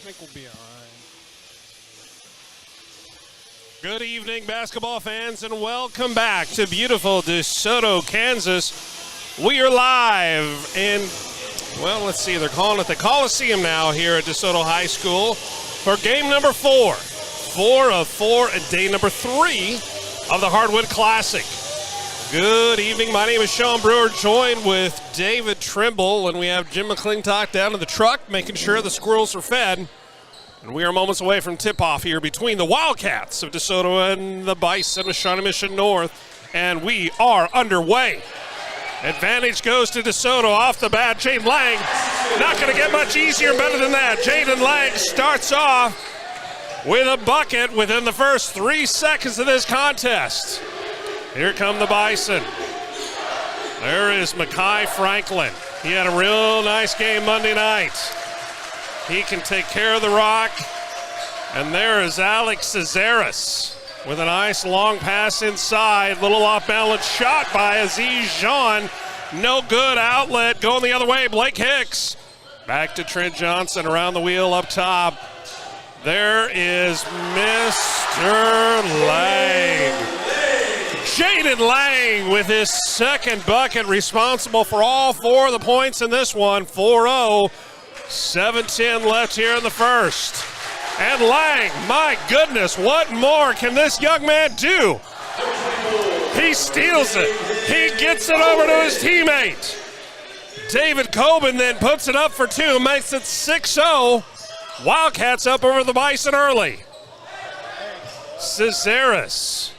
think we'll be all right. Good evening, basketball fans, and welcome back to beautiful DeSoto, Kansas. We are live in, well, let's see, they're calling it the Coliseum now here at DeSoto High School for game number 4. 4 of 4 at day number 3 of the Hardwood Classic. Good evening. My name is Sean Brewer, joined with David Trimble, and we have Jim McClintock down in the truck making sure the squirrels are fed. And we are moments away from tip-off here between the Wildcats of DeSoto and the Bison of Shawnee Mission North, and we are underway. Advantage goes to DeSoto off the bat. Jaden Lang, not going to get much easier, better than that. Jaden Lang starts off with a bucket within the first 3 seconds of this contest. Here come the Bison. There is Mekhi Franklin. He had a real nice game Monday night. He can take care of the rock. And there is Alex Cesaris with a nice long pass inside. Little off-balance shot by Aziz Jean. No good. Outlet going the other way. Blake Hicks. Back to Trent Johnson around the wheel up top. There is Mr. Lang. Jaden Lang with his second bucket, responsible for all 4 of the points in this one. 4-0. 7:10 left here in the first. And Lang, my goodness, what more can this young man do? He steals it. He gets it over to his teammate. David Coben then puts it up for 2, makes it 6-0. Wildcats up over the Bison early. Cesaris.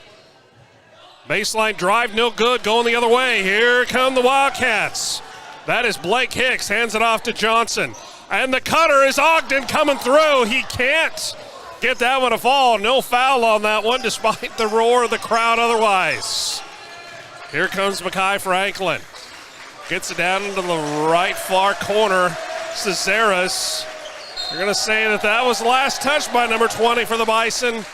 Baseline drive, no good, going the other way. Here come the Wildcats. That is Blake Hicks, hands it off to Johnson. And the cutter is Ogden coming through. He can't get that one to fall. No foul on that one, despite the roar of the crowd otherwise. Here comes Mekhi Franklin. Gets it down into the right far corner. Cesaris. They're going to say that that was the last touch by number 20 for the Bison.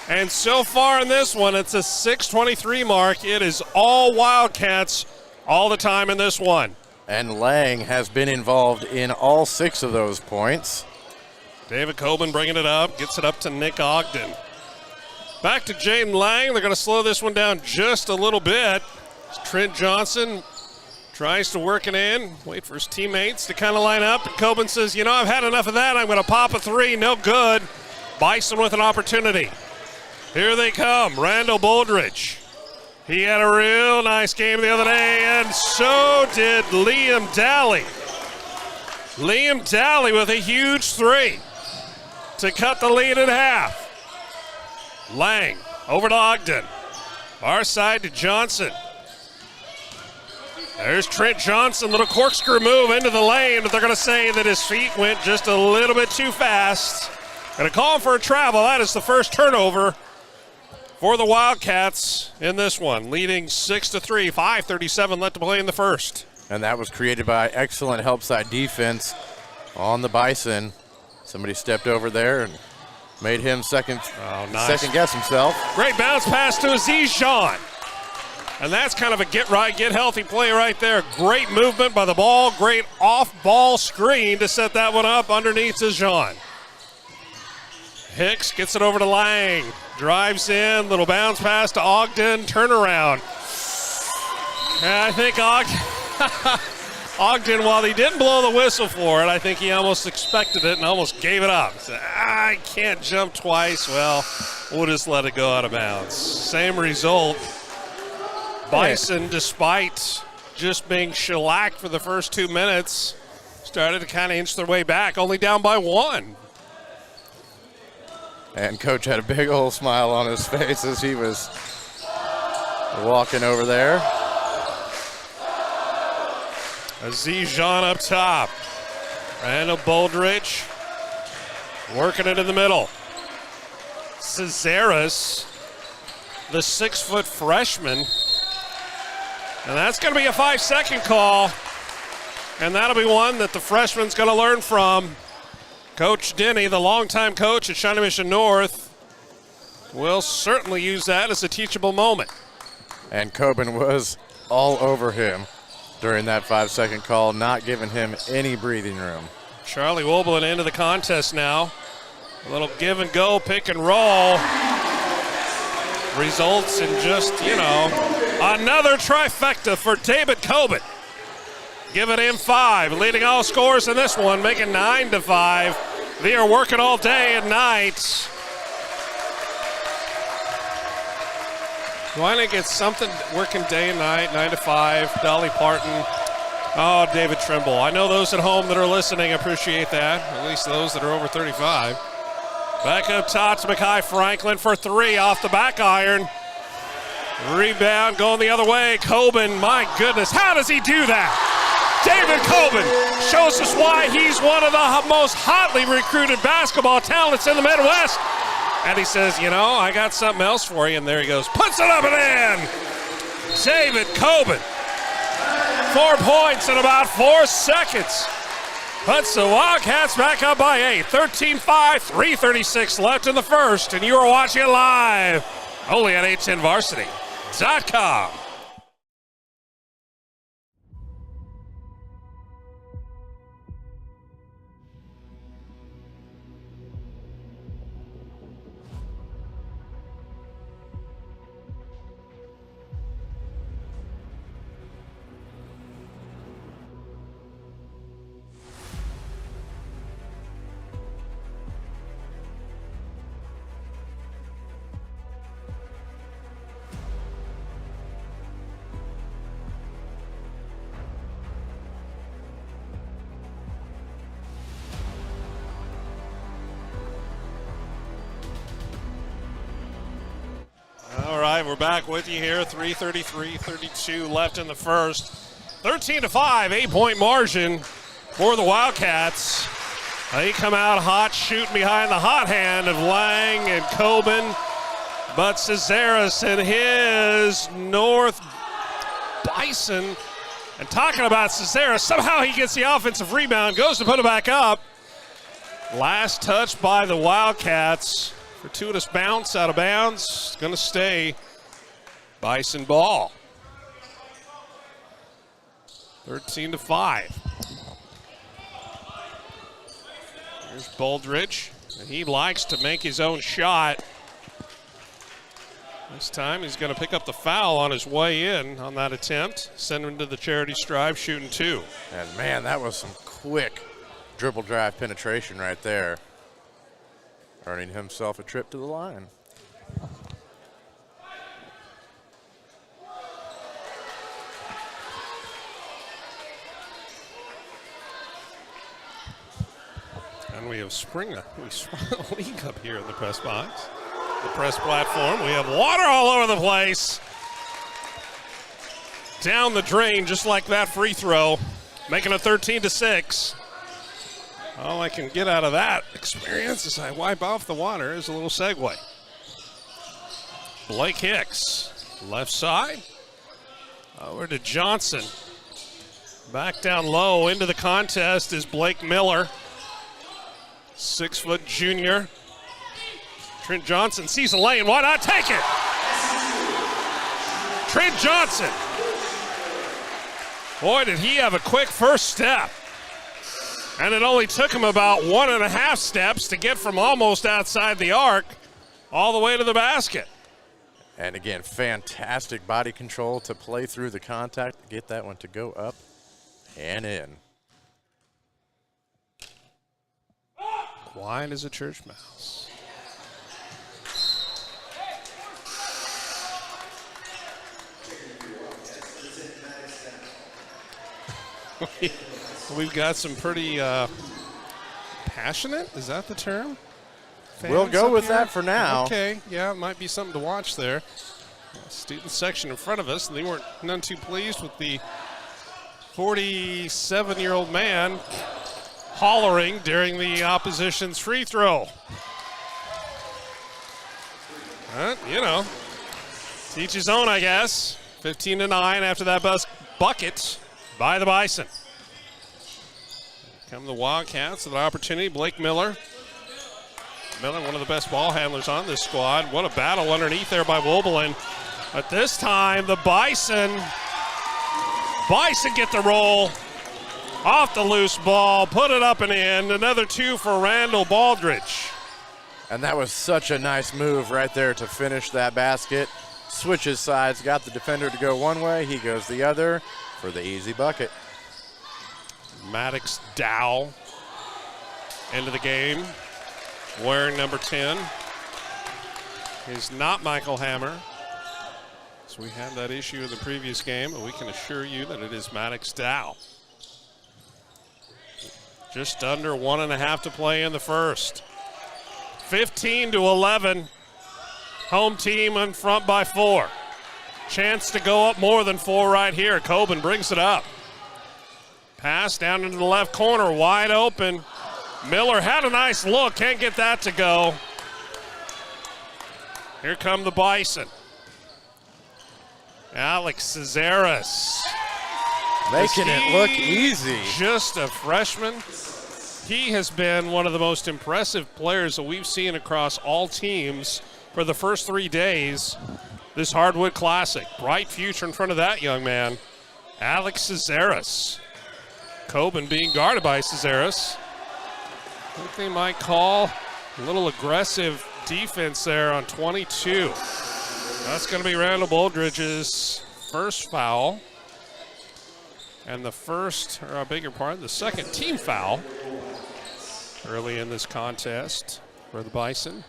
And so far in this one, it's a 6:23 mark. It is all Wildcats all the time in this one. And Lang has been involved in all 6 of those points. David Coben bringing it up, gets it up to Nick Ogden. Back to Jaden Lang. They're going to slow this one down just a little bit. Trent Johnson tries to work it in, wait for his teammates to kind of line up. And Coben says, you know, I've had enough of that. I'm going to pop a 3. No good. Bison with an opportunity. Here they come, Randall Boldridge. He had a real nice game the other day, and so did Liam Daly. Liam Daly with a huge 3 to cut the lead in half. Lang over to Ogden. Far side to Johnson. There's Trent Johnson, little corkscrew move into the lane, but they're going to say that his feet went just a little bit too fast. Going to call him for a travel. That is the first turnover for the Wildcats in this one, leading 6-3, 5:37 left to play in the first. And that was created by excellent help side defense on the Bison. Somebody stepped over there and made him second guess himself. Great bounce pass to Aziz Jean. And that's kind of a get right, get healthy play right there. Great movement by the ball, great off-ball screen to set that one up underneath to Jean. Hicks gets it over to Lang. Drives in, little bounce pass to Ogden, turnaround. And I think Ogden, while he didn't blow the whistle for it, I think he almost expected it and almost gave it up. He said, I can't jump twice. Well, we'll just let it go out of bounds. Same result. Bison, despite just being shellacked for the first 2 minutes, started to kind of inch their way back, only down by 1. And Coach had a big old smile on his face as he was walking over there. Aziz Jean up top. Randall Boldridge working it in the middle. Cesaris, the 6-foot freshman. And that's going to be a 5-second call. And that'll be one that the freshman's going to learn from. Coach Denny, the longtime coach at Shawnee Mission North, will certainly use that as a teachable moment. And Coben was all over him during that 5-second call, not giving him any breathing room. Charlie Woblin into the contest now. A little give and go, pick and roll. Results in just, another trifecta for David Coben. Giving him 5, leading all scores in this one, making 9-5. They are working all day and night. Why not get something working day and night, 9-5, Dolly Parton. Oh, David Trimble. I know those at home that are listening appreciate that, at least those that are over 35. Back up top to Mekhi Franklin for 3 off the back iron. Rebound going the other way. Coben, my goodness, how does he do that? David Coben shows us why he's one of the most hotly recruited basketball talents in the Midwest. And he says, I got something else for you. And there he goes, puts it up and in. David Coben, 4 points in about 4 seconds. Puts the Wildcats back up by 8. 13-5, 3:36 left in the first. And you are watching it live only at 810varsity.com. All right, we're back with you here. 3:33-32 left in the first. 13-5, 8-point margin for the Wildcats. They come out hot, shooting behind the hot hand of Lang and Coben. But Cesaris and his North Bison. And talking about Cesaris, somehow he gets the offensive rebound, goes to put it back up. Last touch by the Wildcats. Fortuitous bounce out of bounds. Going to stay Bison ball. 13-5. Here's Baldridge. And he likes to make his own shot. This time he's going to pick up the foul on his way in on that attempt. Send him to the charity stripe, shooting 2. And man, that was some quick dribble drive penetration right there. Earning himself a trip to the line. And we have sprung a leak up here in the press box. The press platform. We have water all over the place. Down the drain, just like that free throw, making it 13-6. All I can get out of that experience as I wipe off the water is a little segue. Blake Hicks, left side. Over to Johnson. Back down low into the contest is Blake Miller. 6-foot junior. Trent Johnson sees a lane. Why not take it? Trent Johnson. Boy, did he have a quick first step. And it only took him about 1.5 steps to get from almost outside the arc all the way to the basket. And again, fantastic body control to play through the contact, to get that one to go up and in. Quiet as a church mouse. We've got some pretty passionate, is that the term? Fans we'll go with here? that for now. Okay, yeah, it might be something to watch there. Student section in front of us, and they weren't none too pleased with the 47-year-old man hollering during the opposition's free throw. To each his own, I guess. 15-9 after that bucket by the Bison. Come the Wildcats with an opportunity. Blake Miller. Miller, one of the best ball handlers on this squad. What a battle underneath there by Woblin. But this time, the Bison get the roll. Off the loose ball, put it up and in. Another 2 for Randall Baldridge. And that was such a nice move right there to finish that basket. Switches sides, got the defender to go one way, he goes the other for the easy bucket. Maddox Dow into the game, wearing number 10. Is not Michael Hammer. So we had that issue in the previous game, but we can assure you that it is Maddox Dow. Just under 1.5 to play in the first. 15-11. Home team in front by 4. Chance to go up more than 4 right here. Coben brings it up. Pass down into the left corner, wide open. Miller had a nice look, can't get that to go. Here come the Bison. Alex Cesaris. Making it look easy. Just a freshman. He has been one of the most impressive players that we've seen across all teams for the first 3 days. This Hardwood Classic. Bright future in front of that young man. Alex Cesaris. Coben being guarded by Cesaris. I think they might call a little aggressive defense there on 22. That's going to be Randall Baldridge's first foul. And the first, or I beg your pardon, the second team foul early in this contest for the Bison.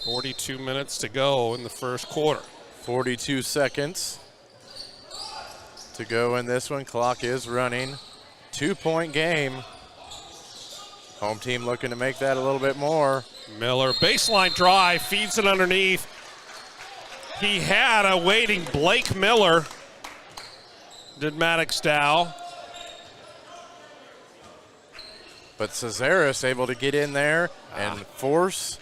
42 minutes to go in the first quarter. 42 seconds to go in this one. Clock is running. 2-point game. Home team looking to make that a little bit more. Miller, baseline drive, feeds it underneath. He had a waiting Blake Miller. Did Maddox Dow. But Cesaris able to get in there and force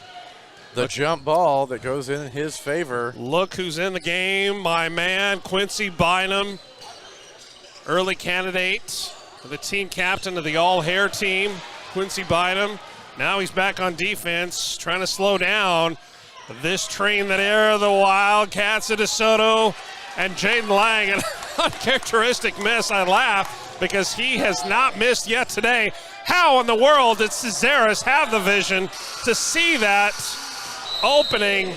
the jump ball that goes in his favor. Look who's in the game, my man, Quincy Bynum. Early candidate for the team captain of the all-hair team, Quincy Bynum. Now he's back on defense, trying to slow down this train that air the Wildcats of DeSoto. And Jaden Lang, an uncharacteristic miss. I laugh because he has not missed yet today. How in the world did Cesaris have the vision to see that opening?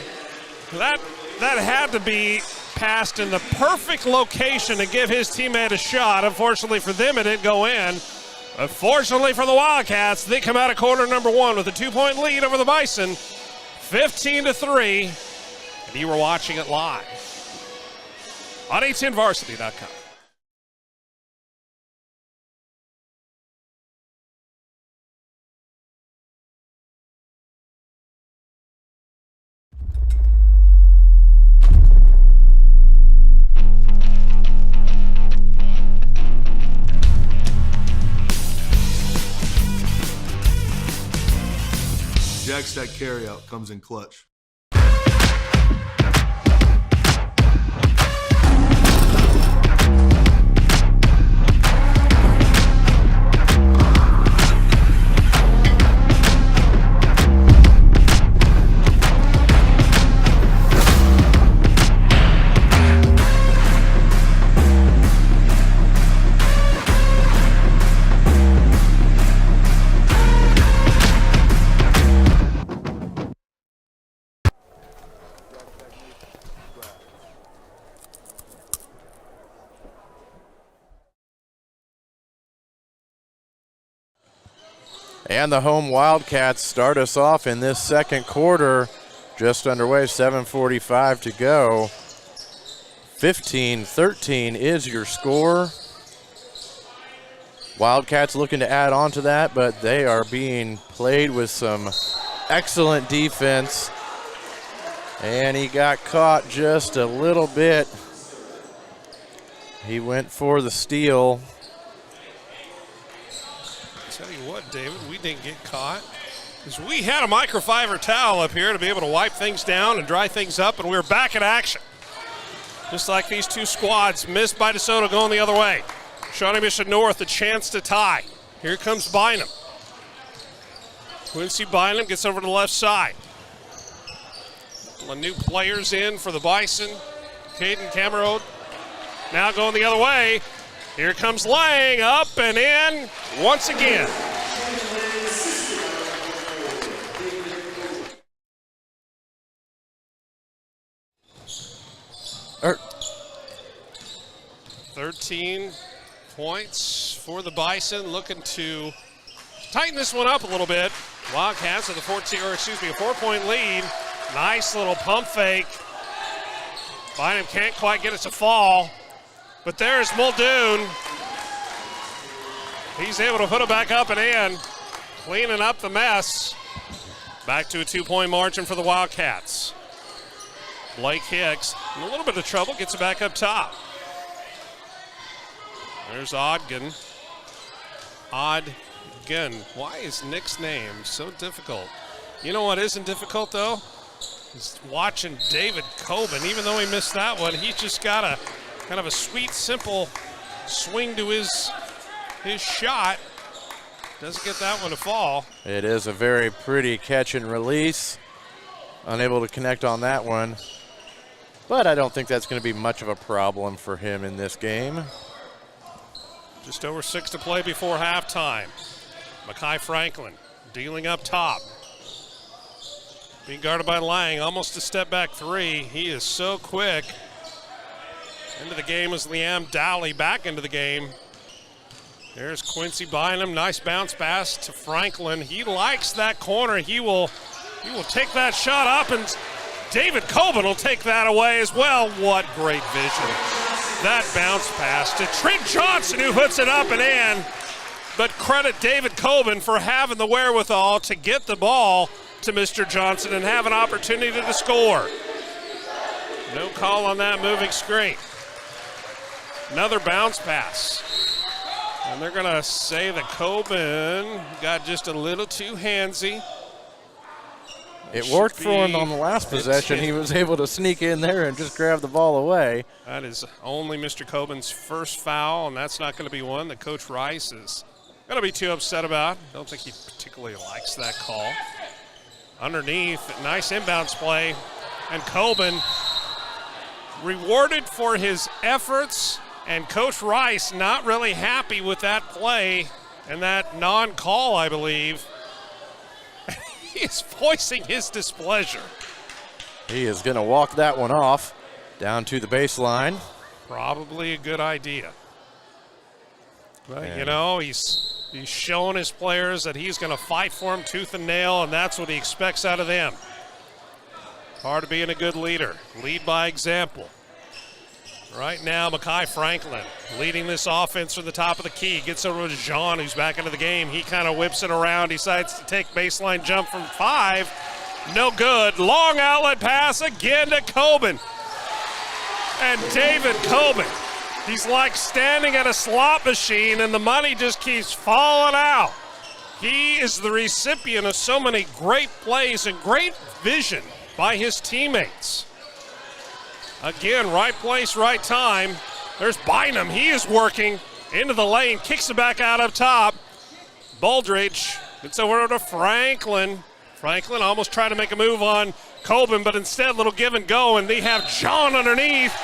That had to be passed in the perfect location to give his teammate a shot. Unfortunately for them, it didn't go in. But fortunately for the Wildcats, they come out of quarter number 1 with a 2-point lead over the Bison, 15-3. And you were watching it live on A10Varsity.com. Jack Stack carryout comes in clutch. And the home Wildcats start us off in this second quarter. Just underway, 7:45 to go. 15-13 is your score. Wildcats looking to add on to that, but they are being played with some excellent defense. And he got caught just a little bit. He went for the steal. Tell you what, David, we didn't get caught because we had a microfiber towel up here to be able to wipe things down and dry things up, and we were back in action. Just like these two squads, missed by DeSoto going the other way. Shawnee Mission North, a chance to tie. Here comes Bynum. Quincy Bynum gets over to the left side. The new players in for the Bison. Caden Cameron now going the other way. Here comes Lang, up and in once again. Er, 13 points for the Bison, looking to tighten this one up a little bit. Wildcats with a 4-point lead. Nice little pump fake. Bynum can't quite get it to fall, but there's Muldoon. He's able to put it back up and in, cleaning up the mess. Back to a 2-point margin for the Wildcats. Blake Hicks in a little bit of trouble, gets it back up top. There's Ogden. Ogden. Why is Nick's name so difficult? You know what isn't difficult, though? Is watching David Coben. Even though he missed that one, he's just got a kind of a sweet, simple swing to his shot. Doesn't get that one to fall. It is a very pretty catch and release. Unable to connect on that one. But I don't think that's going to be much of a problem for him in this game. Just over 6 to play before halftime. Makai Franklin dealing up top. Being guarded by Lang, almost a step back three. He is so quick. Into the game is Liam Dowley back into the game. There's Quincy Bynum, nice bounce pass to Franklin. He likes that corner. He will take that shot up, and David Coben will take that away as well. What great vision. That bounce pass to Trent Johnson, who puts it up and in. But credit David Coben for having the wherewithal to get the ball to Mr. Johnson and have an opportunity to score. No call on that moving screen. Another bounce pass. And they're going to say that Coben got just a little too handsy. It worked for him on the last possession. He was able to sneak in there and just grab the ball away. That is only Mr. Coben's first foul, and that's not going to be one that Coach Rice is going to be too upset about. I don't think he particularly likes that call. Underneath, nice inbounds play, and Coben rewarded for his efforts, and Coach Rice not really happy with that play and that non-call, I believe. He is voicing his displeasure. He is going to walk that one off down to the baseline. Probably a good idea. But, you know, he's showing his players that he's going to fight for them tooth and nail, and that's what he expects out of them. Part of being a good leader. Lead by example. Right now, Makai Franklin leading this offense from the top of the key. Gets over to Jean, who's back into the game. He kind of whips it around, decides to take baseline jump from 5. No good. Long outlet pass again to Coben. And David Coben, he's like standing at a slot machine and the money just keeps falling out. He is the recipient of so many great plays and great vision by his teammates. Again, right place, right time. There's Bynum. He is working into the lane, kicks it back out up top. Baldridge gets over to Franklin. Franklin almost tried to make a move on Coben, but instead, a little give and go, and they have John underneath.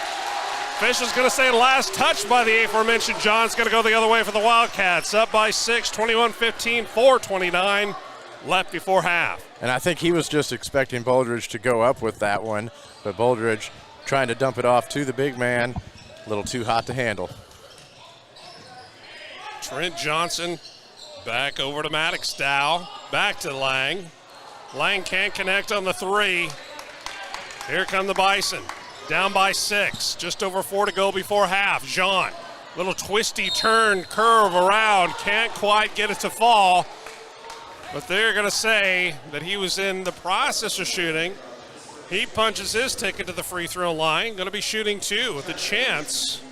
Official's going to say last touch by the aforementioned John's going to go the other way for the Wildcats. Up by 6, 21-15, 4:29 left before half. And I think he was just expecting Baldridge to go up with that one, but Baldridge trying to dump it off to the big man. A little too hot to handle. Trent Johnson back over to Maddox Dow. Back to Lang. Lang can't connect on the 3. Here come the Bison. Down by 6. Just over 4 to go before half. Jean, little twisty turn, curve around. Can't quite get it to fall. But they're going to say that he was in the process of shooting. He punches his ticket to the free throw line. Going to be shooting 2 with a chance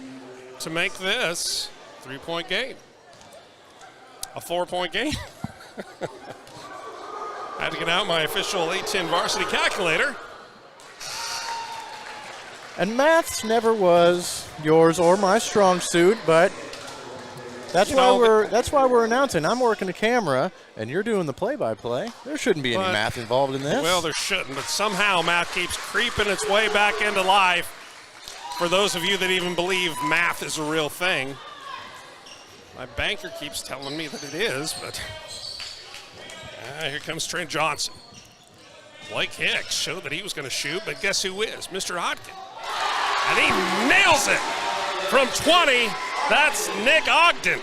to make this 3-point game. A 4-point game. I had to get out my official 810 varsity calculator. And maths never was yours or my strong suit, but that's why we're announcing. I'm working the camera, and you're doing the play-by-play. There shouldn't be any math involved in this. Well, there shouldn't, but somehow math keeps creeping its way back into life. For those of you that even believe math is a real thing, My banker keeps telling me that it is, but here comes Trent Johnson. Blake Hicks showed that he was going to shoot, but guess who is? Mr. Hodgkin. And he nails it from 20. That's Nick Ogden.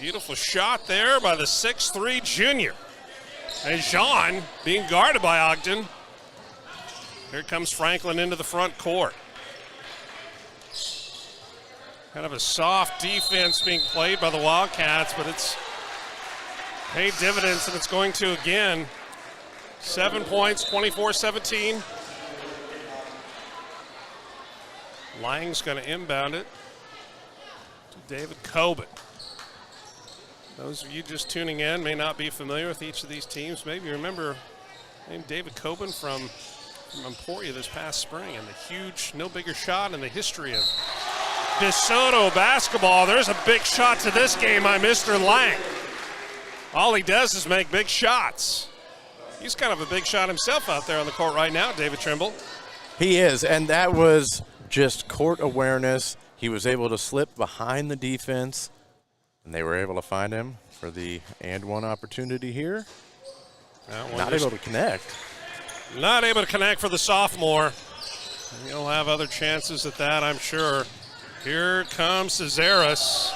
Beautiful shot there by the 6'3 junior. And Jean being guarded by Ogden. Here comes Franklin into the front court. Kind of a soft defense being played by the Wildcats, but it's paid dividends, and it's going to again. 7 points, 24-17. Lang's going to inbound it to David Coben. Those of you just tuning in may not be familiar with each of these teams. Maybe you remember named David Coben from Emporia this past spring, and the huge, no bigger shot in the history of DeSoto basketball. There's a big shot to this game by Mr. Lang. All he does is make big shots. He's kind of a big shot himself out there on the court right now, David Trimble. He is, and that was just court awareness. He was able to slip behind the defense, and they were able to find him for the and one opportunity here. Not able to connect. Not able to connect for the sophomore. He'll have other chances at that, I'm sure. Here comes Cesaris.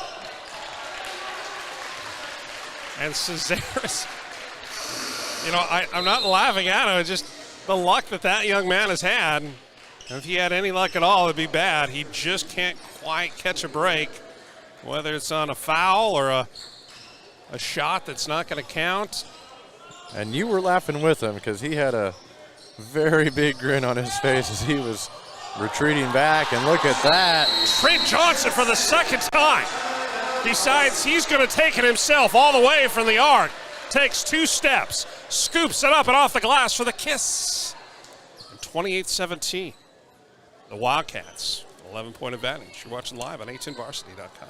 And Cesaris, you know, I'm not laughing at him. It's just the luck that young man has had. And if he had any luck at all, it'd be bad. He just can't quite catch a break, whether it's on a foul or a shot that's not going to count. And you were laughing with him because he had a very big grin on his face as he was retreating back, and look at that. Trent Johnson for the second time decides he's going to take it himself all the way from the arc. Takes 2 steps, scoops it up and off the glass for the kiss. 28-17. The Wildcats, 11-point advantage. You're watching live on a10varsity.com.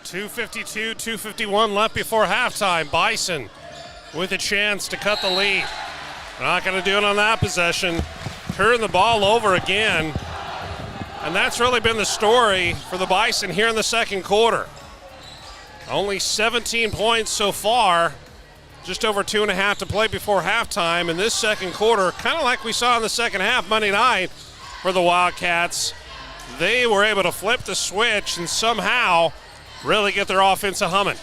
.252, 2:51 left before halftime. Bison with a chance to cut the lead. Not going to do it on that possession. Turn the ball over again. And that's really been the story for the Bison here in the second quarter. Only 17 points so far. Just over 2.5 to play before halftime. In this second quarter, kind of like we saw in the second half Monday night for the Wildcats, they were able to flip the switch and somehow really get their offense humming.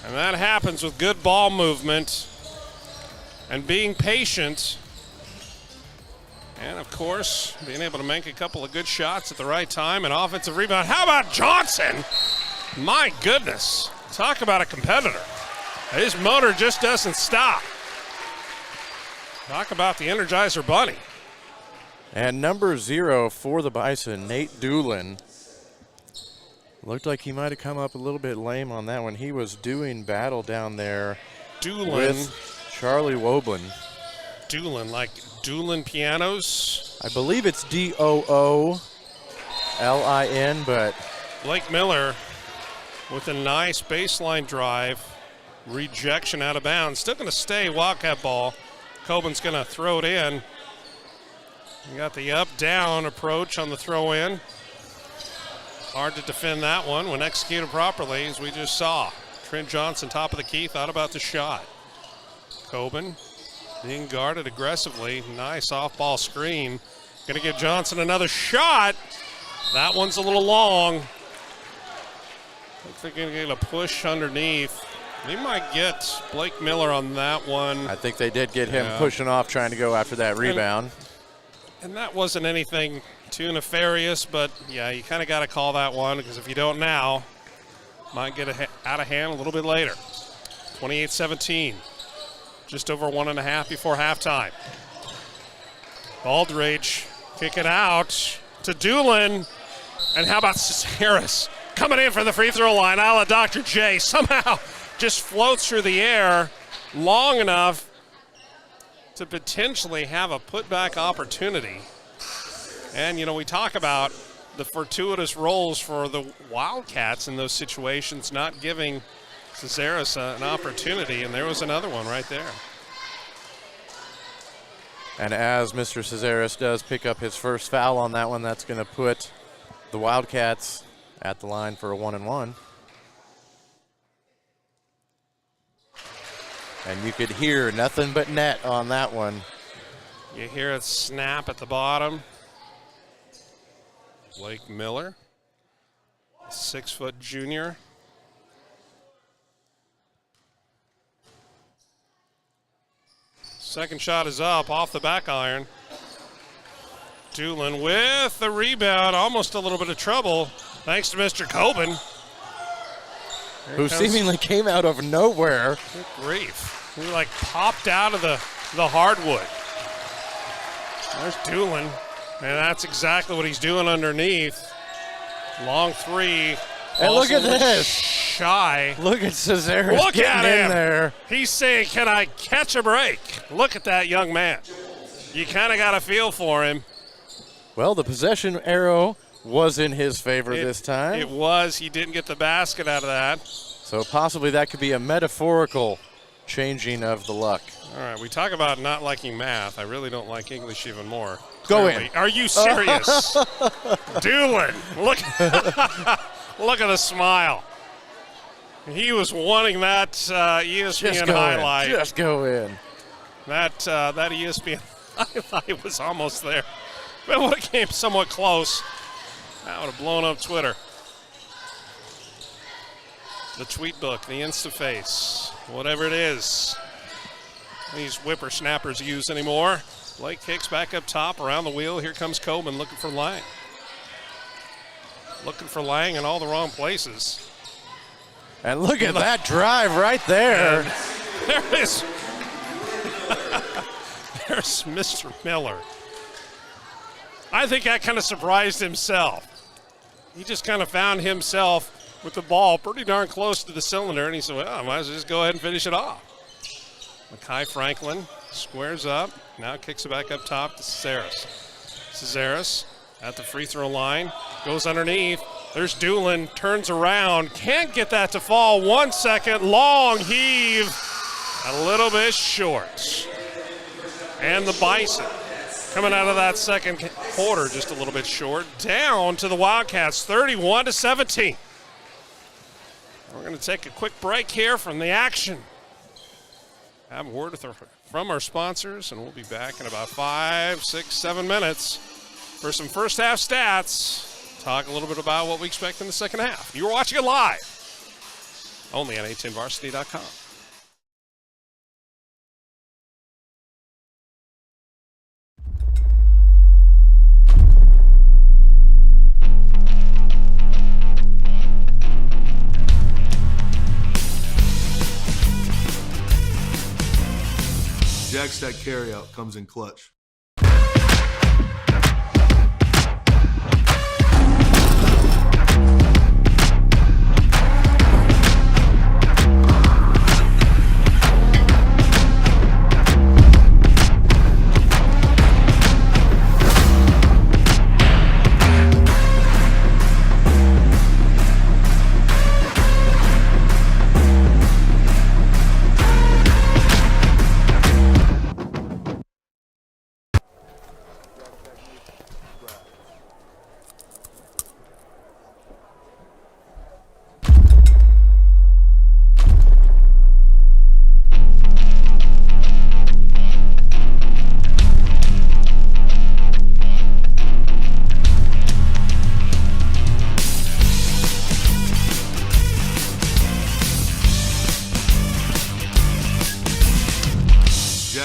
And that happens with good ball movement and being patient. And, of course, being able to make a couple of good shots at the right time and offensive rebound. How about Johnson? My goodness. Talk about a competitor. His motor just doesn't stop. Talk about the Energizer Bunny. And number 0 for the Bison, Nate Doolin. Looked like he might have come up a little bit lame on that one. He was doing battle down there with Charlie Woblin. Doolin, like Doolin Pianos? I believe it's Doolin, but Blake Miller with a nice baseline drive. Rejection out of bounds. Still going to stay Wildcat ball. Coben's going to throw it in. You got the up-down approach on the throw-in. Hard to defend that one when executed properly, as we just saw. Trent Johnson, top of the key, thought about the shot. Coben being guarded aggressively. Nice off-ball screen. Going to give Johnson another shot. That one's a little long. Looks like they're going to get a push underneath. They might get Blake Miller on that one. I think they did get him pushing off, trying to go after that rebound. And that wasn't anything too nefarious, but yeah, you kind of got to call that one, because if you don't now, might get out of hand a little bit later. 28-17, just over 1.5 before halftime. Baldridge kick it out to Doolin, and how about Harris coming in from the free throw line, a la Dr. J, somehow just floats through the air long enough to potentially have a putback opportunity. And, you know, we talk about the fortuitous roles for the Wildcats in those situations, not giving Cesaris an opportunity, and there was another one right there. And as Mr. Cesaris does pick up his first foul on that one, that's going to put the Wildcats at the line for a 1-and-1. And you could hear nothing but net on that one. You hear it snap at the bottom. Blake Miller, 6-foot junior. Second shot is up off the back iron. Doolin with the rebound, almost a little bit of trouble, thanks to Mr. Coben. Who seemingly came out of nowhere. Good grief. He like popped out of the hardwood. There's Doolin, and that's exactly what he's doing underneath. Long three. And look at this. Shy. Look at Cesaris Look getting at him in there. He's saying, can I catch a break? Look at that young man. You kind of got a feel for him. Well, the possession arrow was in his favor this time. It was. He didn't get the basket out of that. So possibly that could be a metaphorical changing of the luck. All right, we talk about not liking math. I really don't like English even more. Go Clearly. in. Are you serious? Doolin, look, look at the smile. He was wanting that ESPN highlight. Just go in. That ESPN highlight was almost there. But when it came somewhat close, that would have blown up Twitter. The tweet book, the Instaface, whatever it is these whippersnappers use anymore. Blake kicks back up top, around the wheel. Here comes Coben looking for Lang. Looking for Lang in all the wrong places. And look at that drive right there. And there is. There's Mr. Miller. I think that kind of surprised himself. He just kind of found himself with the ball pretty darn close to the cylinder, and he said, well, I might as well just go ahead and finish it off. Makai Franklin squares up, now kicks it back up top to Cesaris. Cesaris at the free throw line, goes underneath. There's Doolin, turns around, can't get that to fall. 1 second, long heave, a little bit short. And the Bison coming out of that second quarter just a little bit short. Down to the Wildcats, 31-17. We're going to take a quick break here from the action. Have a word from our sponsors, and we'll be back in about 5, 6, 7 minutes for some first half stats. Talk a little bit about what we expect in the second half. You're watching it live, only on A10Varsity.com. Jack's that carryout comes in clutch.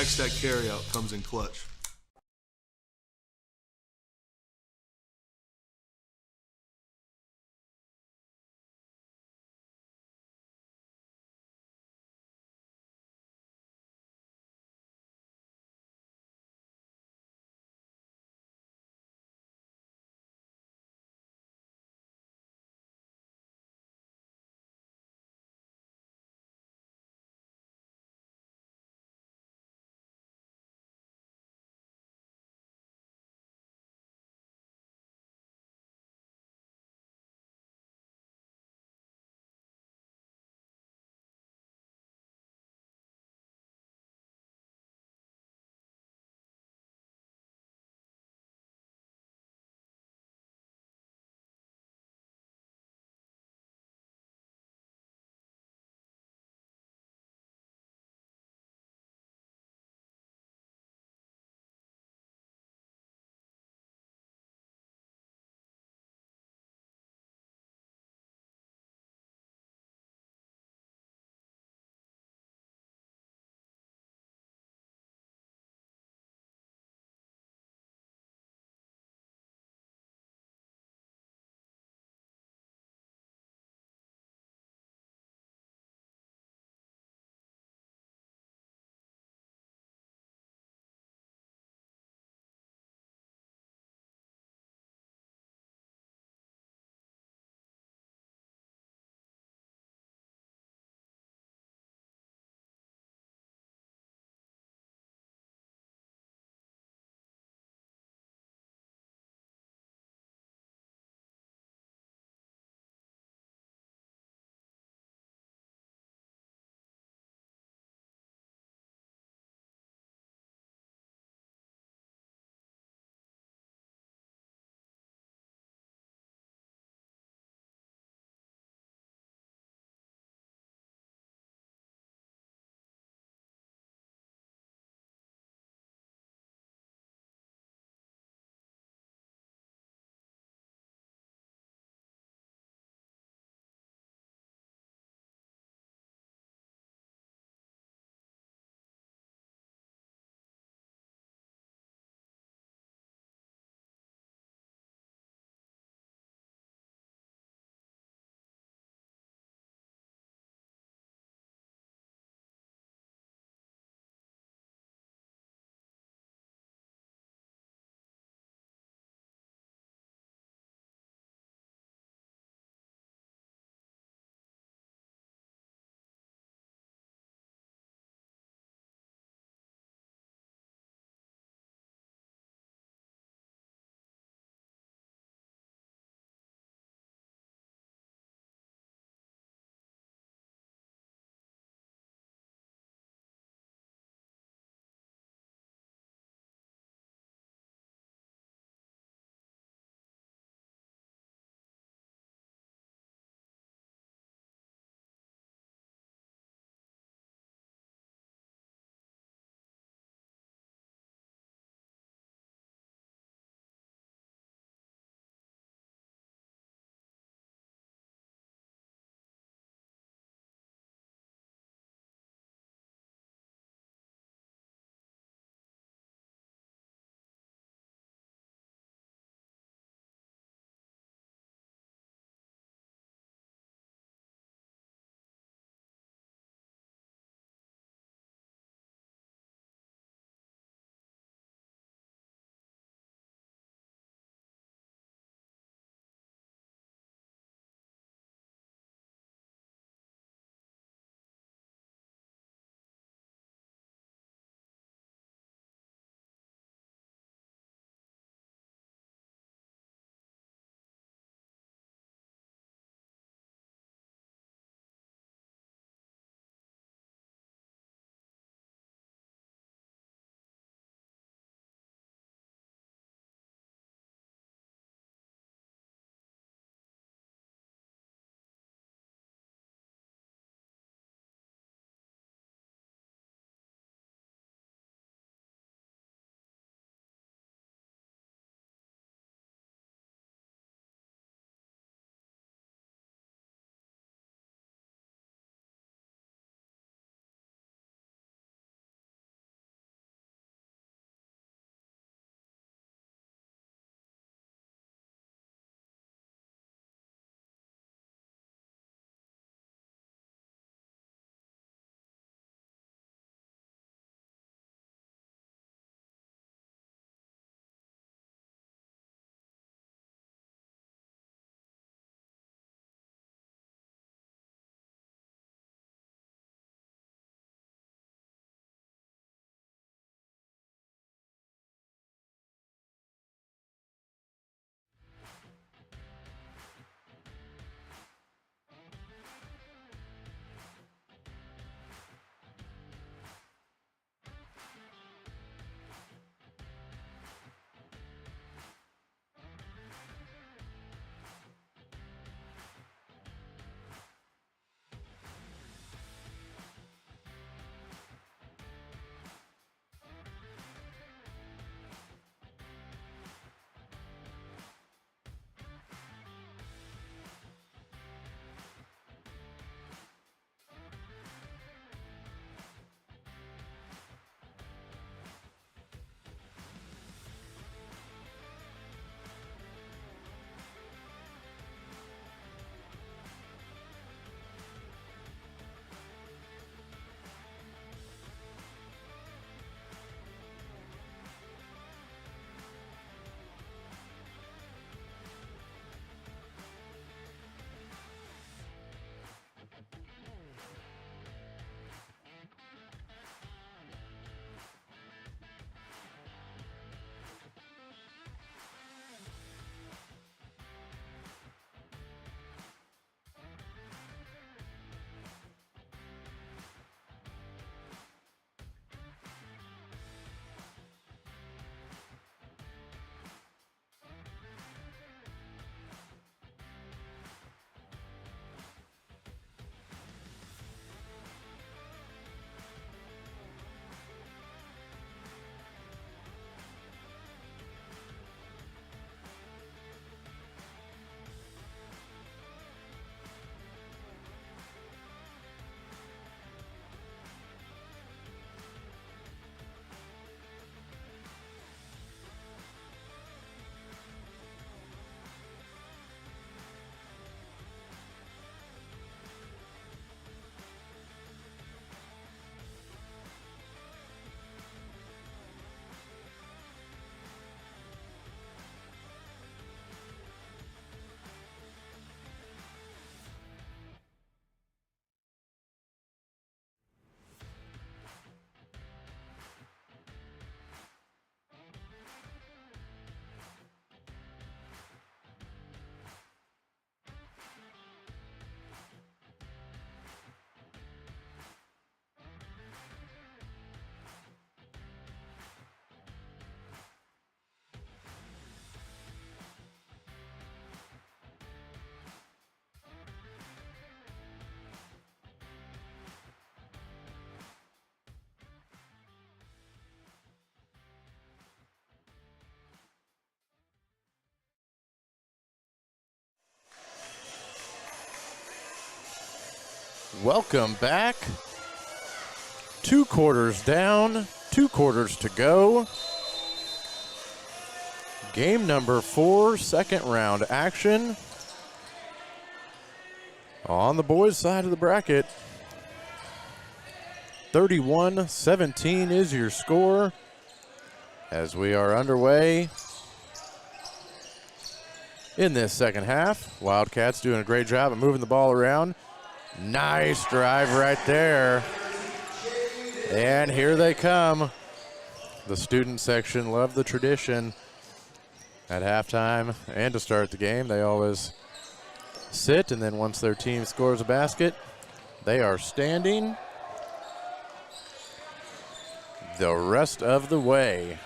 next that carryout comes in clutch. Welcome back. 2 quarters down, 2 quarters to go. Game number 4, second round action. On the boys' side of the bracket, 31-17 is your score as we are underway in this second half. Wildcats doing a great job of moving the ball around. Nice drive right there. And here they come. The student section love the tradition. At halftime and to start the game, they always sit, and then once their team scores a basket, they are standing the rest of the way.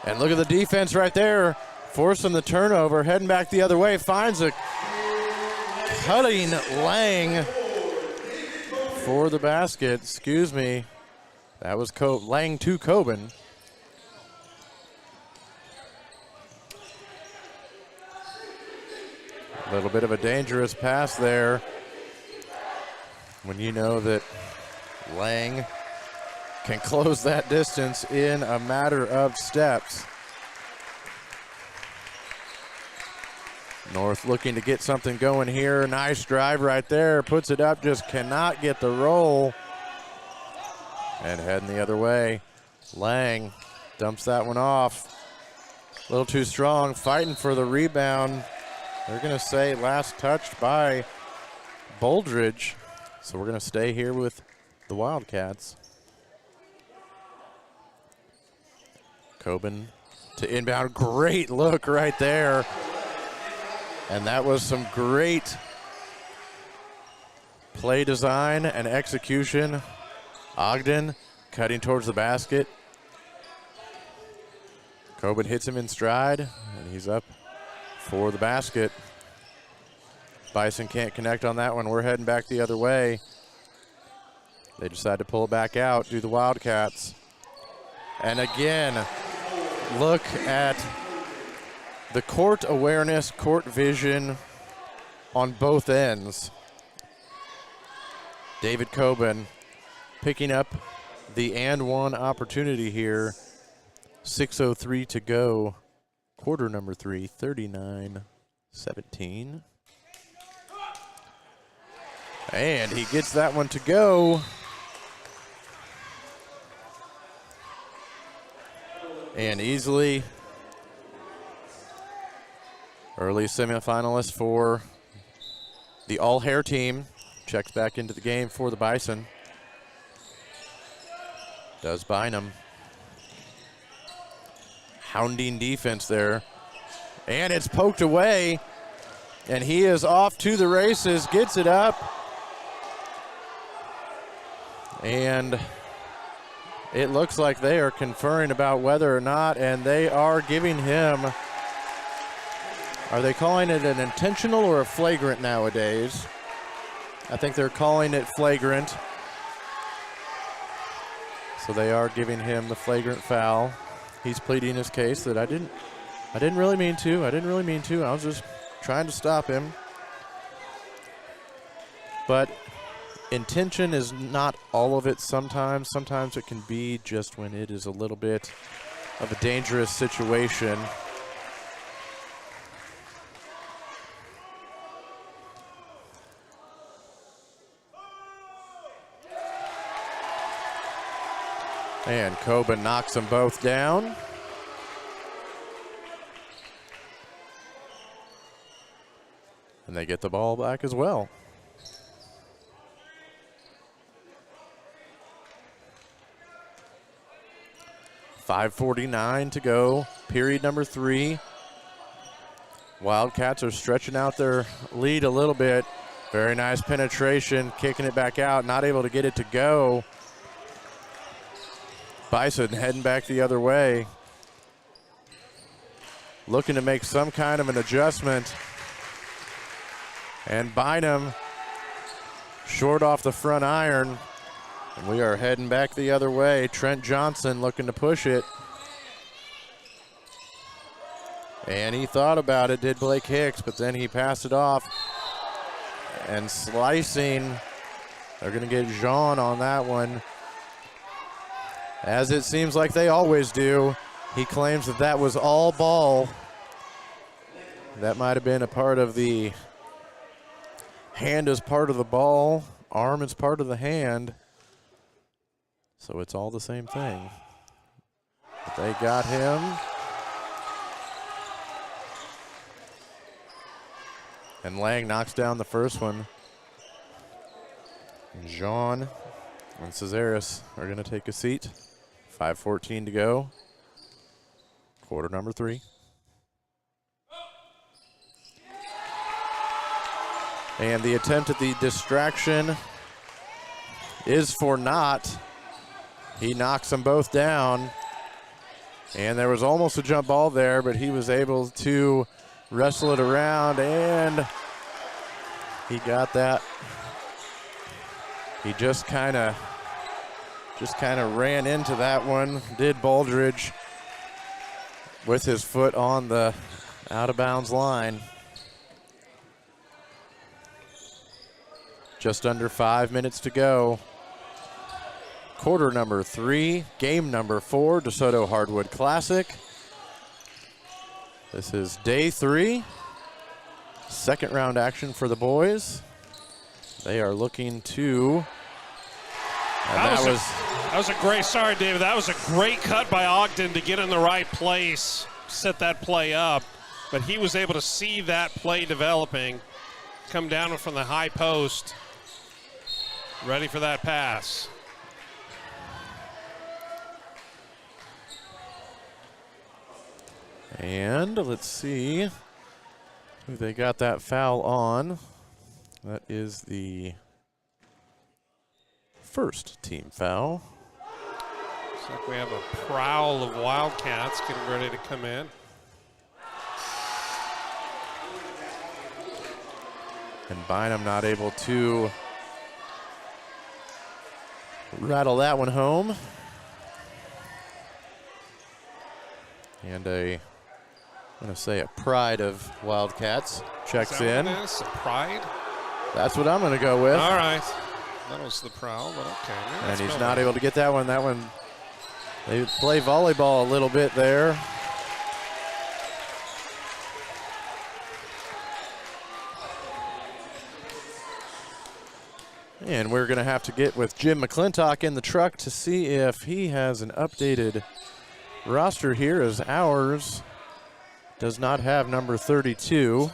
And look at the defense right there, forcing the turnover, heading back the other way, finds a cutting Lang for the basket. Excuse me, that was Lang to Coben. A little bit of a dangerous pass there when you know that Lang can close that distance in a matter of steps. North looking to get something going here. Nice drive right there. Puts it up, just cannot get the roll. And heading the other way. Lang dumps that one off. A little too strong, fighting for the rebound. They're going to say last touched by Boldridge. So we're going to stay here with the Wildcats. Coben to inbound. Great look right there. And that was some great play design and execution. Ogden cutting towards the basket. Coben hits him in stride, and he's up for the basket. Bison can't connect on that one. We're heading back the other way. They decide to pull it back out, do the Wildcats. And again, look at the court awareness, court vision on both ends. David Coben picking up the and one opportunity here. 6:03 to go. Quarter number 3, 39-17. And he gets that one to go. And easily early semifinalist for the all-hair team. Checks back into the game for the Bison. Does Bynum. Hounding defense there. And it's poked away. And he is off to the races, gets it up. And it looks like they are conferring about whether or not, and they are giving him, are they calling it an intentional or a flagrant nowadays? I think they're calling it flagrant. So they are giving him the flagrant foul. He's pleading his case that I didn't really mean to. I was just trying to stop him. But intention is not all of it sometimes. Sometimes it can be just when it is a little bit of a dangerous situation. And Coben knocks them both down. And they get the ball back as well. .5:49 to go, period number 3. Wildcats are stretching out their lead a little bit. Very nice penetration, kicking it back out, not able to get it to go. Bison heading back the other way. Looking to make some kind of an adjustment. And Bynum short off the front iron. And we are heading back the other way. Trent Johnson looking to push it. And he thought about it, did Blake Hicks, but then he passed it off. and slicing. They're going to get Jean on that one, as it seems like they always do. He claims that that was all ball. That might have been a part of the hand is part of the ball, arm is part of the hand. So it's all the same thing. But they got him. And Lang knocks down the first one. And Jean and Cesaris are going to take a seat. 5:14 to go. Quarter number 3. And the attempt at the distraction is for naught. He knocks them both down. And there was almost a jump ball there, but he was able to wrestle it around, and he got that. He just kind of ran into that one, did Baldridge, with his foot on the out-of-bounds line. Just under 5 minutes to go. Quarter number 3, game number 4, DeSoto Hardwood Classic. This is day 3. Second round action for the boys. They are looking to. And that was a great. Sorry, David. That was a great cut by Ogden to get in the right place, set that play up. But he was able to see that play developing, come down from the high post, ready for that pass. And let's see who they got that foul on. That is the first team foul. Looks like we have a prowl of Wildcats getting ready to come in. And Bynum not able to rattle that one home. And I'm going to say a pride of Wildcats checks in. What it is? A pride? That's what I'm going to go with. All right. That was the prowl, but okay. And he's not able to get that one. That one, they play volleyball a little bit there. And we're going to have to get with Jim McClintock in the truck to see if he has an updated roster here, as ours does not have number 32.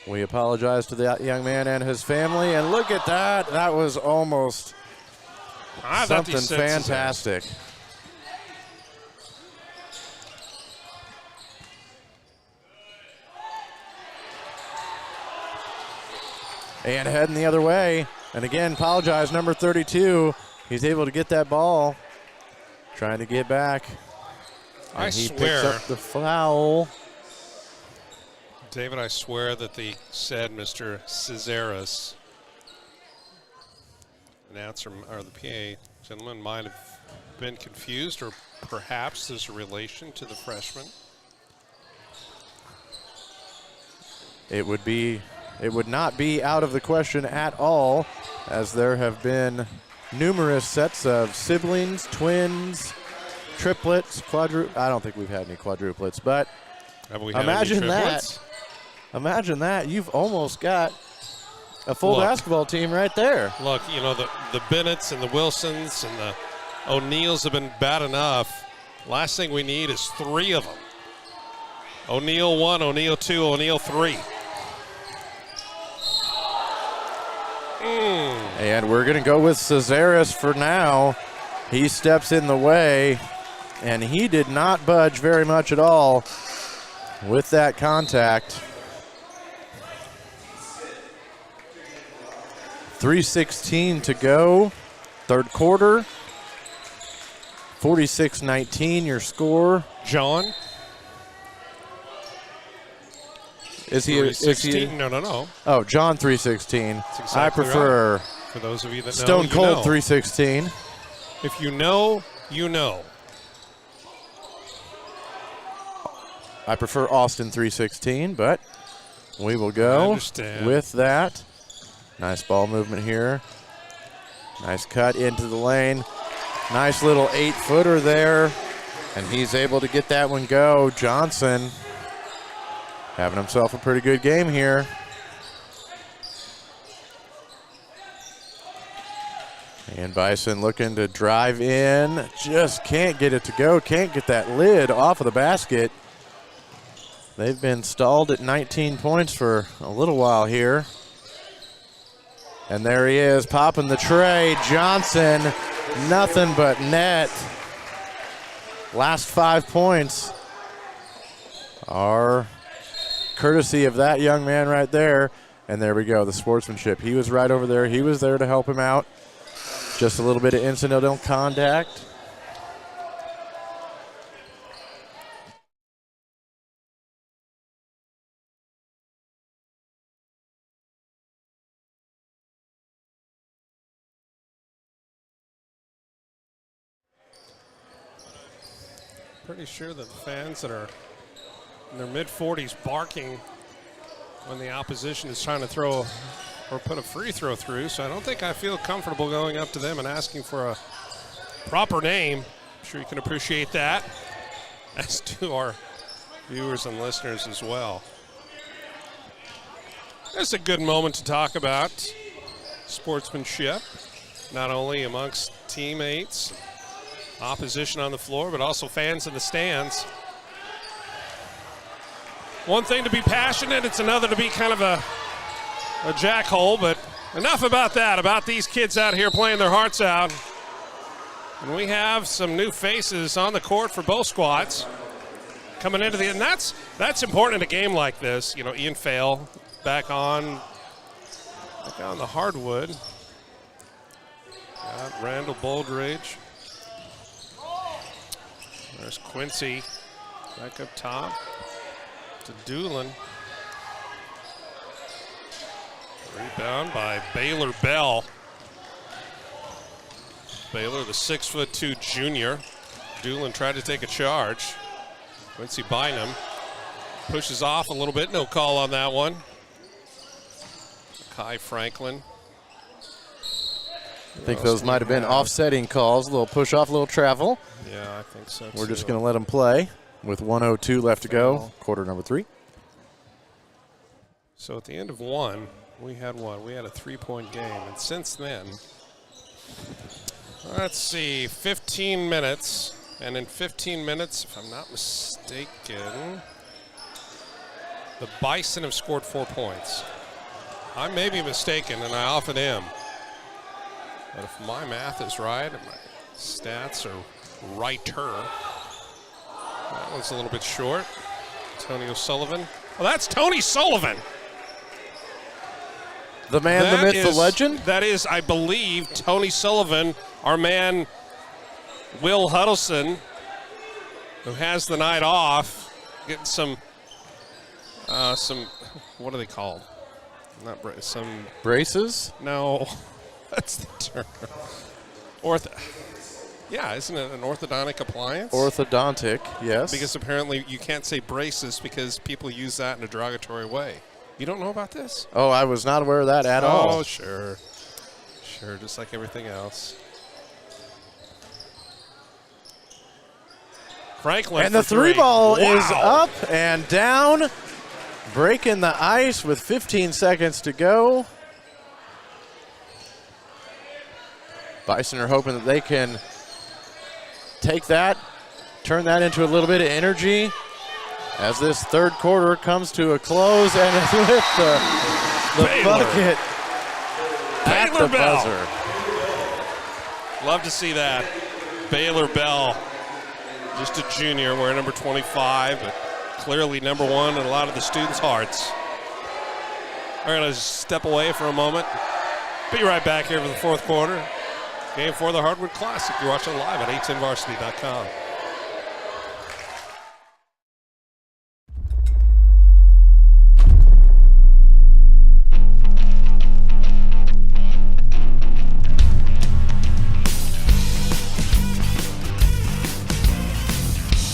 We apologize to that young man and his family, and look at that. That was almost something fantastic. And heading the other way, and again, apologize, number 32. He's able to get that ball, trying to get back. And he picks up the foul. David, I swear that they said Mr. Cesaris, announcer or the PA gentleman, might have been confused, or perhaps there's a relation to the freshman. It would not be out of the question at all, as there have been numerous sets of siblings, twins, triplets, quadruplets. I don't think we've had any quadruplets, but imagine that. Imagine that. You've almost got a full basketball team right there. Look, you know, the Bennett's and the Wilsons and the O'Neills have been bad enough. Last thing we need is 3 of them. O'Neil 1, O'Neil 2, O'Neil 3. And we're going to go with Cesaris for now. He steps in the way, and he did not budge very much at all with that contact. 3:16 to go, third quarter. 46-19 your score. John? Is he? No. Oh, John 3:16. Exactly I prefer right. For those of you that know, Stone Cold 3:16. If you know, you know. I prefer Austin 3:16, but we will go understand. with that. Nice ball movement here. Nice cut into the lane. Nice little 8-footer there. And he's able to get that one go. Johnson having himself a pretty good game here. And Bison looking to drive in. Just can't get it to go. Can't get that lid off of the basket. They've been stalled at 19 points for a little while here. And there he is, popping the tray. Johnson, nothing but net. Last 5 points are courtesy of that young man right there. And there we go, the sportsmanship. He was right over there. He was there to help him out. Just a little bit of incidental contact. Pretty sure that the fans that are in their mid-40s barking when the opposition is trying to throw or put a free throw through, so I don't think I feel comfortable going up to them and asking for a proper name. I'm sure you can appreciate that, as do our viewers and listeners as well. It's a good moment to talk about sportsmanship, not only amongst teammates, opposition on the floor, but also fans in the stands. One thing to be passionate, it's another to be kind of a jackhole, but enough about that, about these kids out here playing their hearts out. And we have some new faces on the court for both squads coming into and that's important in a game like this. You know, Ian Fail back on the hardwood. Got Randall Boldridge. There's Quincy back up top to Doolin. Rebound by Baylor Bell. Baylor, the 6'2" junior. Doolin tried to take a charge. Quincy Bynum pushes off a little bit. No call on that one. Kai Franklin. I think those might have been offsetting calls. A little push off, a little travel. Yeah, I think so too. We're just going to let them play with 1:02 left to go. Quarter number 3. So at the end of one, we had what? We had a 3-point game. And since then, let's see, 15 minutes. And in 15 minutes, if I'm not mistaken, the Bison have scored 4 points. I may be mistaken, and I often am. But if my math is right, and my stats are righter, that one's a little bit short. Tony O'Sullivan. Well, that's Tony Sullivan. The man, the myth, the legend? That is, I believe, Tony Sullivan, our man Will Huddleston, who has the night off, getting some, what are they called? Not some braces? No, that's the term. Yeah, isn't it an orthodontic appliance? Orthodontic, yes. Because apparently you can't say braces because people use that in a derogatory way. You don't know about this? Oh, I was not aware of that at all. Oh, sure. Sure, just like everything else. Franklin. And the three ball is up and down, breaking the ice with 15 seconds to go. Bison are hoping that they can take that, turn that into a little bit of energy as this third quarter comes to a close, and with the bucket at the buzzer. Love to see that. Baylor Bell, just a junior, wearing number 25, but clearly number 1 in a lot of the students' hearts. All right, let's step away for a moment. Be right back here for the fourth quarter. Game 4 of the Hardwood Classic. You're watching live at 810varsity.com.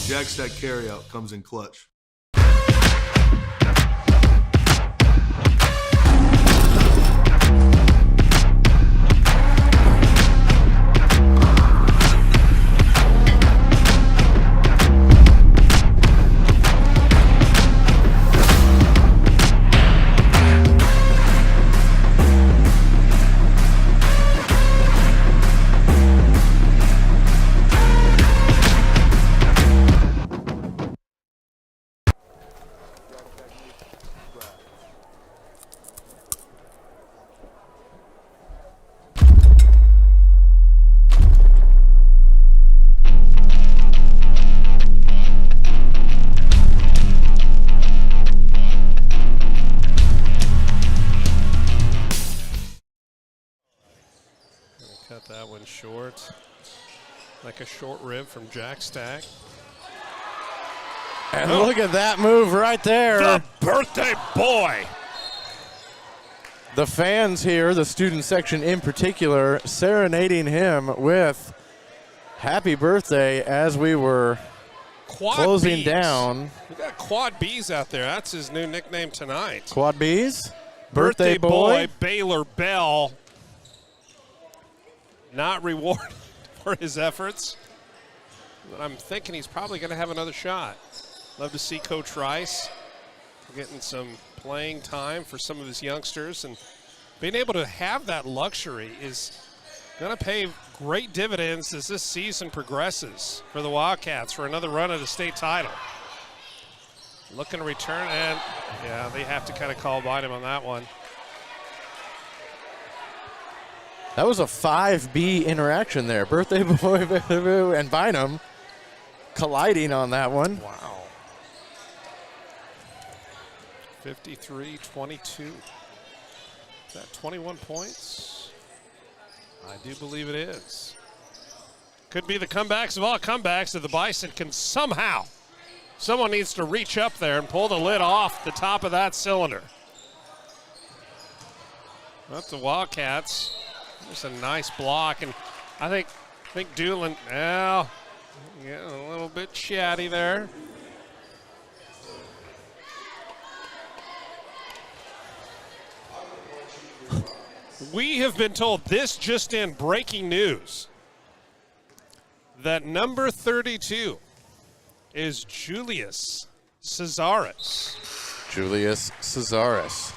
Jag Stack carryout comes in clutch. that one short. Like a short rib from Jack Stack. And look at that move right there. The birthday boy. The fans here, the student section in particular, serenading him with happy birthday as we were closing down. We got Quad B's out there. That's his new nickname tonight. Quad B's? Birthday boy. Baylor Bell. Not rewarded for his efforts. But I'm thinking he's probably going to have another shot. Love to see Coach Rice getting some playing time for some of his youngsters, and being able to have that luxury is going to pay great dividends as this season progresses for the Wildcats for another run at a state title. Looking to return, and yeah, they have to kind of call by him on that one. That was a 5B interaction there. Birthday boy and Bynum colliding on that one. Wow. 53-22. Is that 21 points? I do believe it is. Could be the comebacks of all comebacks if the Bison can somehow. Someone needs to reach up there and pull the lid off the top of that cylinder. That's the Wildcats. Just a nice block, and I think Doolin now getting a little bit chatty there. We have been told this just in breaking news that number 32 is Julius Cesaris. Julius Cesaris.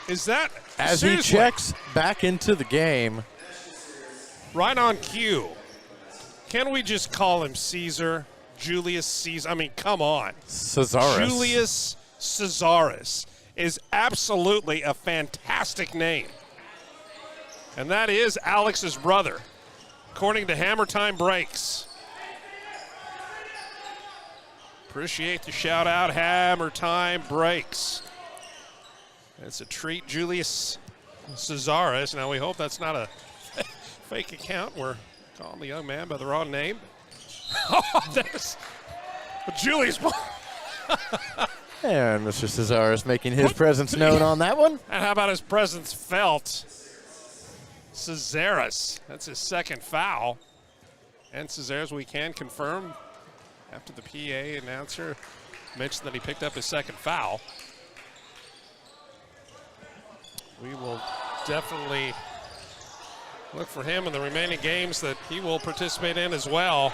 Is that as seriously? he checks back into the game? Right on cue. Can we just call him Caesar? Julius Caesar? I mean, come on. Cesaris. Julius Cesaris is absolutely a fantastic name. And that is Alex's brother, according to Hammer Time Breaks. Appreciate the shout out, Hammer Time Breaks. It's a treat, Julius Cesaris. Now we hope that's not a fake account. We're calling the young man by the wrong name. Oh, there's Julius. And Mr. Cesaris making his presence known on that one. And how about his presence felt? Cesaris, that's his second foul. And Cesaris, we can confirm after the PA announcer mentioned that he picked up his second foul. We will definitely look for him in the remaining games that he will participate in as well.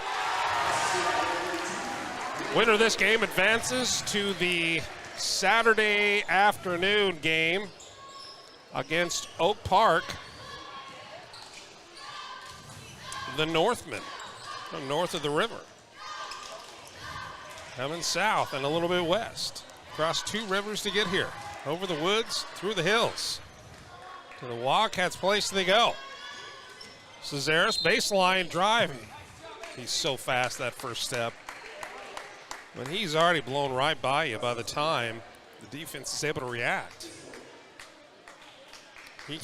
Winner of this game advances to the Saturday afternoon game against Oak Park. The Northmen, from north of the river. Coming south and a little bit west. Across two rivers to get here. Over the woods, through the hills. To the Wildcats' place they go. Cesaris, baseline drive. He's so fast, that first step. But he's already blown right by you by the time the defense is able to react.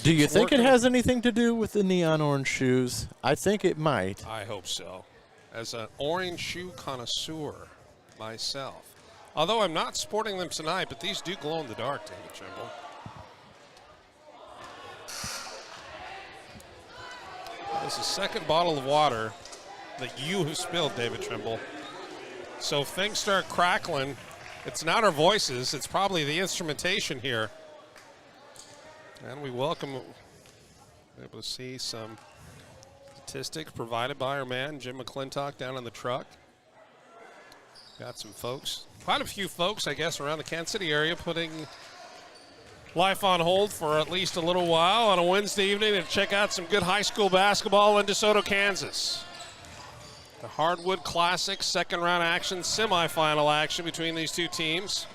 Do you think it has anything to do with the neon orange shoes? I think it might. I hope so. As an orange shoe connoisseur myself. Although I'm not sporting them tonight, but these do glow in the dark, David Trimble. This is the second bottle of water that you have spilled, David Trimble. So if things start crackling, it's not our voices, it's probably the instrumentation here. And we welcome, able to see some statistics provided by our man, Jim McClintock, down in the truck. Got some folks, quite a few folks, I guess, around the Kansas City area putting life on hold for at least a little while on a Wednesday evening to check out some good high school basketball in DeSoto, Kansas. The Hardwood Classic, second round action, semifinal action between these two teams.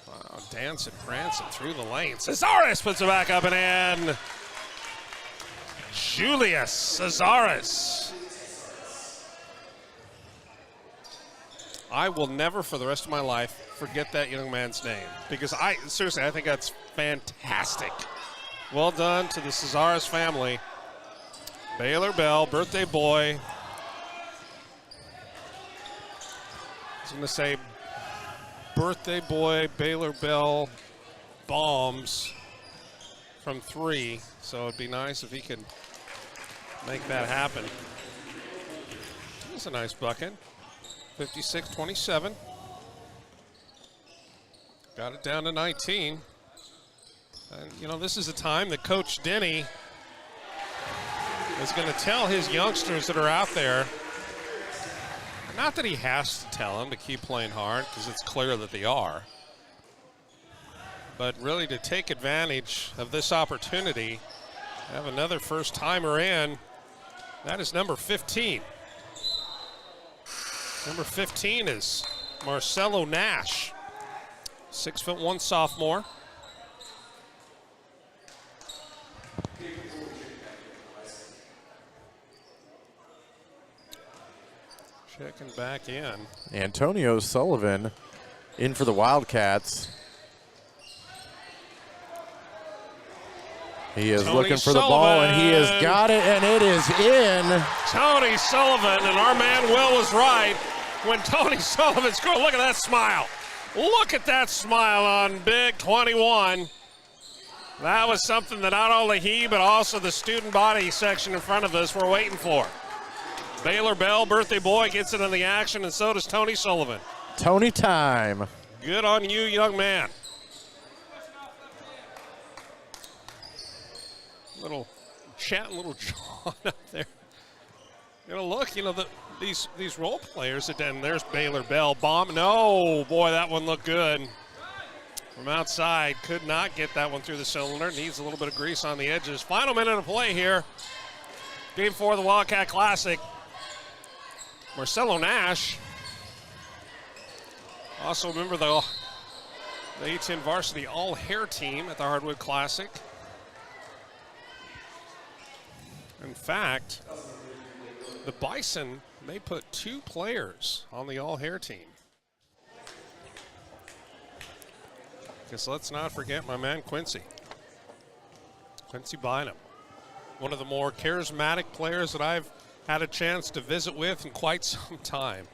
Wow, dancing, prancing through the lane. Cesaris puts it back up and in. Julius Cesaris. I will never for the rest of my life forget that young man's name because I think that's fantastic. Well done to the Cesares family. Baylor Bell, birthday boy. I was going to say birthday boy, Baylor Bell bombs from 3. So it'd be nice if he could make that happen. That's a nice bucket. 56-27. Got it down to 19. And, you know, this is a time that Coach Denny is going to tell his youngsters that are out there, not that he has to tell them to keep playing hard, because it's clear that they are, but really to take advantage of this opportunity, have another first-timer in. That is number 15. Number 15 is Marcelo Nash, 6'1" sophomore. Checking back in. Antonio Sullivan in for the Wildcats. He is looking for the ball, and he has got it, and it is in. Tony Sullivan, and our man Will was right. When Tony Sullivan scored, look at that smile. Look at that smile on Big 21. That was something that not only he, but also the student body section in front of us were waiting for. Baylor Bell, birthday boy, gets it in the action, and so does Tony Sullivan. Tony time. Good on you, young man. Little chat, little John up there. You know, look, you know, these role players, and there's Baylor Bell. Bomb. No, boy, that one looked good. From outside, could not get that one through the cylinder. Needs a little bit of grease on the edges. Final minute of play here. Game 4 of the Wildcat Classic. Marcelo Nash, also a member of the A-10 varsity all-hair team at the Hardwood Classic. In fact, the Bison, they put 2 players on the all-hair team. Because let's not forget my man Quincy Bynum, one of the more charismatic players that I've had a chance to visit with in quite some time.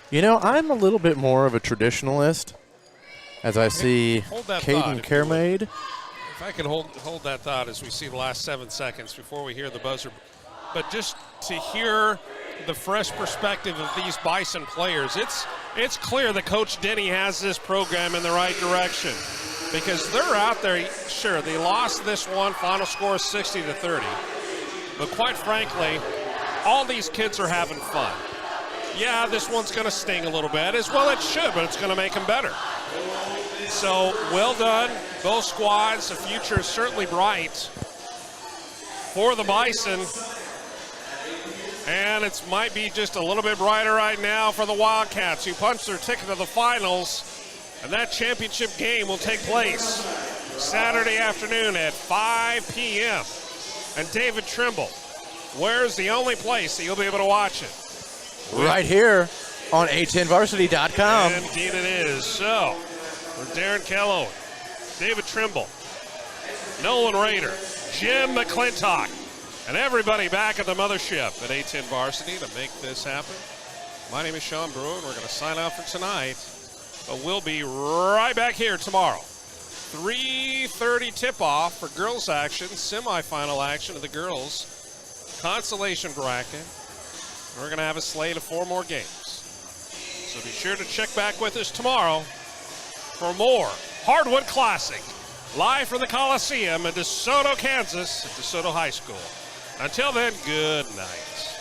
You know, I'm a little bit more of a traditionalist as I see Caden Kermade. If I could hold that thought as we see the last 7 seconds before we hear the buzzer. But just to hear the fresh perspective of these Bison players, it's clear that Coach Denny has this program in the right direction. Because they're out there, sure, they lost this one, final score is 60-30. But quite frankly, all these kids are having fun. Yeah, this one's going to sting a little bit, as well it should, but it's going to make them better. So, well done, both squads. The future is certainly bright for the Bison. And it might be just a little bit brighter right now for the Wildcats, who punched their ticket to the finals. And that championship game will take place Saturday afternoon at 5 p.m. And David Trimble, where's the only place that you'll be able to watch it? Right here on A10varsity.com. Indeed it is. So, for Darren Kello, David Trimble, Nolan Rader, Jim McClintock, and everybody back at the mothership at A10 Varsity to make this happen. My name is Sean Brewer, and we're going to sign off for tonight. But we'll be right back here tomorrow. 3:30 tip-off for girls action, semifinal action of the girls consolation bracket. We're going to have a slate of 4 more games. So be sure to check back with us tomorrow for more Hardwood Classic, live from the Coliseum in DeSoto, Kansas, at DeSoto High School. Until then, good night.